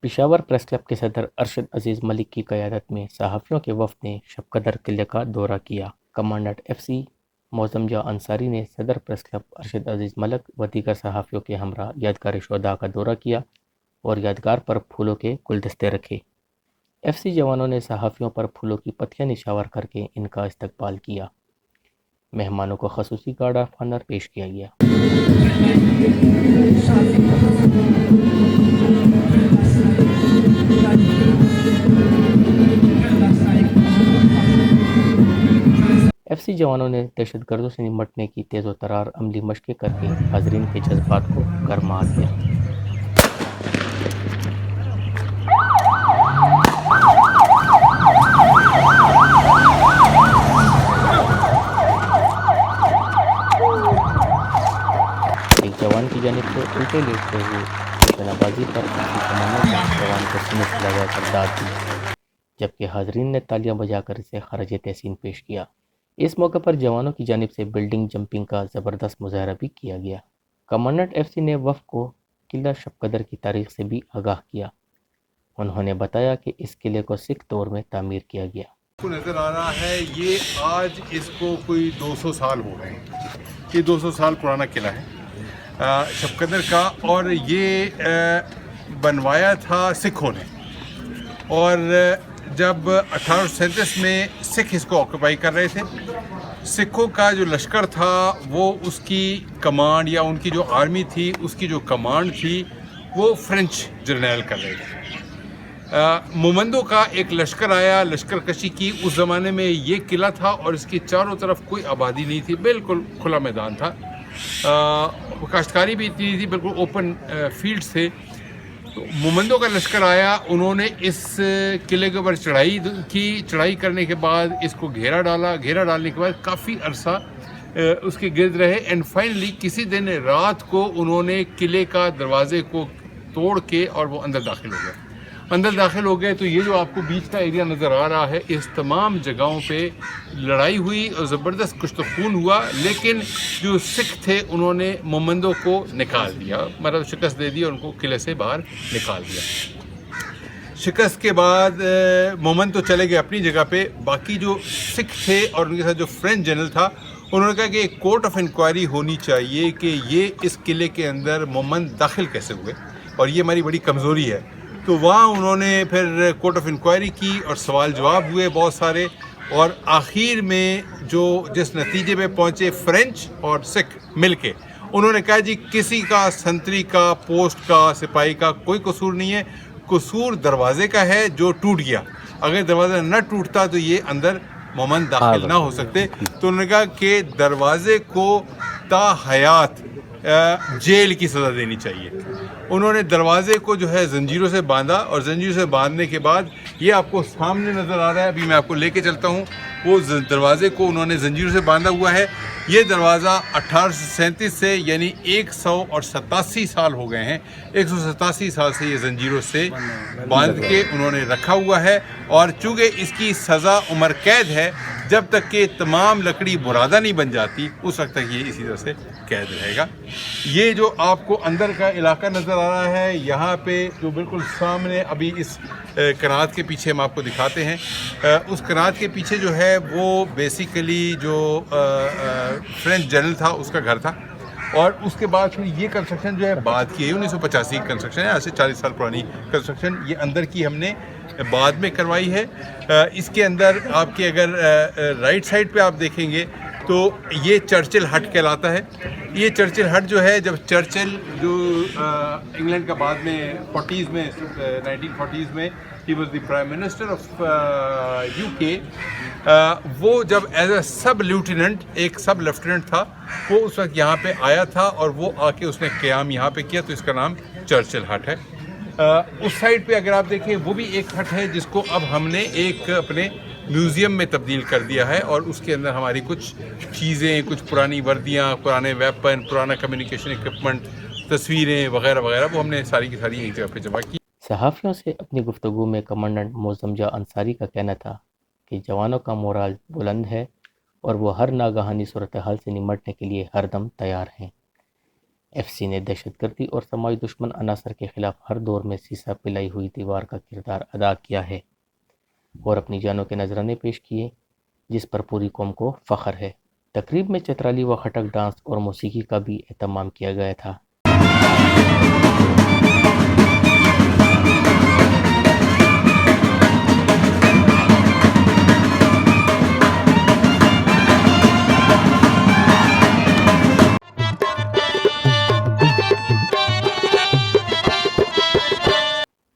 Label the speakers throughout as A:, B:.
A: Peshawar press club کے صدر ارشد عزیز ملک کی قیادت میں صحافیوں کے وفد نے شب قدر قلعے کا دورہ کیا۔ کمانڈنٹ ایف سی معظم جاں انصاری نے صدر پریس کلب ارشد عزیز ملک و دیگر صحافیوں کے ہمراہ یادگار شہداء کا دورہ کیا اور یادگار پر پھولوں کے گلدستے رکھے۔ ایف سی جوانوں نے صحافیوں پر پھولوں کی پتیاں نشاور کر کے ان کا استقبال کیا۔ مہمانوں کو خصوصی گارڈ آف آنر پیش کیا گیا۔ ایف سی جوانوں نے دہشت گردوں سے نمٹنے کی تیز و ترار عملی مشقیں کر کے حاضرین کے جذبات کو گرما دیا۔ ایک جوان کی جانب سے الٹے لیٹتے ہوئے نشانہ بازی پر کسی کمانڈر نے جوان کو سینے سے لگا کر داد دی، جبکہ حاضرین نے تالیاں بجا کر اسے خراج تحسین پیش کیا۔ اس موقع پر جوانوں کی جانب سے بلڈنگ جمپنگ کا زبردست مظاہرہ بھی کیا گیا۔ کمانڈنٹ ایف سی نے وفد کو قلعہ شب قدر کی تاریخ سے بھی آگاہ کیا۔ انہوں نے بتایا کہ اس قلعے کو سکھ دور میں تعمیر کیا گیا۔
B: کو نظر آ رہا ہے یہ آج اس کو کوئی 200 سال ہو گئے ہیں۔ یہ 200 سال پرانا قلعہ ہے شب قدر کا، اور یہ بنوایا تھا سکھوں نے، اور جب 1837 میں سکھ اس کو آکوپائی کر رہے تھے، سکھوں کا جو لشکر تھا وہ اس کی کمانڈ یا ان کی جو آرمی تھی اس کی جو کمانڈ تھی وہ فرینچ جرنیل کر رہے تھے۔ مومندوں کا ایک لشکر آیا، لشکر کشی کی۔ اس زمانے میں یہ قلعہ تھا اور اس کی چاروں طرف کوئی آبادی نہیں تھی، بالکل کھلا میدان تھا، کاشتکاری بھی اتنی نہیں تھی، بالکل اوپن فیلڈز تھے۔ تو مومندوں کا لشکر آیا، انہوں نے اس قلعے کے اوپر چڑھائی کی، چڑھائی کرنے کے بعد اس کو گھیرا ڈالا، گھیرا ڈالنے کے بعد کافی عرصہ اس کے گرد رہے، اینڈ فائنلی کسی دن رات کو انہوں نے قلعے کا دروازے کو توڑ کے اور وہ اندر داخل ہو گئے۔ اندر داخل ہو گئے تو یہ جو آپ کو بیچ کا ایریا نظر آ رہا ہے، اس تمام جگہوں پہ لڑائی ہوئی اور زبردست کشت خون ہوا، لیکن جو سکھ تھے انہوں نے مومندوں کو نکال دیا، مطلب شکست دے دی اور ان کو قلعے سے باہر نکال دیا۔ شکست کے بعد مومند تو چلے گئے اپنی جگہ پہ، باقی جو سکھ تھے اور ان کے ساتھ جو فرینچ جنرل تھا، انہوں نے کہا کہ ایک کورٹ آف انکوائری ہونی چاہیے کہ یہ اس قلعے کے اندر مومند داخل کیسے ہوئے، اور یہ ہماری بڑی کمزوری ہے۔ تو وہاں انہوں نے پھر کورٹ آف انکوائری کی اور سوال جواب ہوئے بہت سارے، اور آخر میں جس نتیجے پہ پہنچے فرینچ اور سکھ مل کے، انہوں نے کہا جی کسی کا سنتری کا، پوسٹ کا، سپاہی کا کوئی قصور نہیں ہے، قصور دروازے کا ہے جو ٹوٹ گیا۔ اگر دروازہ نہ ٹوٹتا تو یہ اندر مومند داخل نہ ہو سکتے۔ تو انہوں نے کہا کہ دروازے کو تا حیات جیل کی سزا دینی چاہیے۔ انہوں نے دروازے کو جو ہے زنجیروں سے باندھا، اور زنجیروں سے باندھنے کے بعد یہ آپ کو سامنے نظر آ رہا ہے، ابھی میں آپ کو لے کے چلتا ہوں، وہ دروازے کو انہوں نے زنجیروں سے باندھا ہوا ہے۔ یہ دروازہ 1837 سے یعنی 187 سال ہو گئے ہیں، 187 سال سے یہ زنجیروں سے باندھ کے انہوں نے رکھا ہوا ہے، اور چونکہ اس کی سزا عمر قید ہے، جب تک کہ تمام لکڑی برادہ نہیں بن جاتی اس وقت تک یہ اسی طرح سے قید رہے گا۔ یہ جو آپ کو اندر کا علاقہ نظر آ رہا ہے، یہاں پہ جو بالکل سامنے ابھی اس کنات کے پیچھے ہم آپ کو دکھاتے ہیں، اس کنات کے پیچھے جو ہے وہ بیسیکلی جو فرینچ جنرل تھا اس کا گھر تھا، اور اس کے بعد پھر یہ کنسٹرکشن جو ہے بعد کی ہے، 1985 کی کنسٹرکشن ہے، آج سے 40 سال پرانی کنسٹرکشن یہ اندر کی ہم نے بعد میں کروائی ہے۔ اس کے اندر آپ کے اگر رائٹ سائڈ پہ آپ دیکھیں گے تو یہ چرچل ہٹ کہلاتا ہے۔ یہ چرچل ہٹ جو ہے، جب چرچل جو انگلینڈ کا بعد میں 40s میں 1940s میں he was the prime minister of UK، وہ جب ایز اے سب لیوٹیننٹ، ایک سب لیفٹیننٹ تھا، وہ اس وقت یہاں پہ آیا تھا اور وہ آ کے اس نے قیام یہاں پہ کیا، تو اس کا نام چرچل ہٹ ہے۔ اس سائڈ پہ اگر آپ دیکھیں وہ بھی ایک ہٹ ہے جس کو اب ہم نے ایک اپنے میوزیم میں تبدیل کر دیا ہے، اور اس کے اندر ہماری کچھ چیزیں، کچھ پرانی وردیاں، پرانے ویپن، پرانا کمیونیکیشن اکوپمنٹ، تصویریں وغیرہ وغیرہ، وہ ہم نے ساری کی ساری ایک جگہ پہ جمع کی۔
A: صحافیوں سے اپنی گفتگو میں کمانڈنٹ معظم جاں انصاری کا کہنا تھا کہ جوانوں کا مورال بلند ہے اور وہ ہر ناگہانی صورتحال سے نمٹنے کے لیے ہر دم تیار ہیں۔ ایف سی نے دہشت گردی اور سماجی دشمن عناصر کے خلاف ہر دور میں سیسا پلائی ہوئی دیوار کا کردار ادا کیا ہے اور اپنی جانوں کے نذرانے پیش کیے، جس پر پوری قوم کو فخر ہے۔ تقریب میں چترالی و خٹک ڈانس اور موسیقی کا بھی اہتمام کیا گیا تھا۔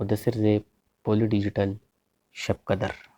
A: مدثر زیب، پولی ڈیجیٹل، شب قدر۔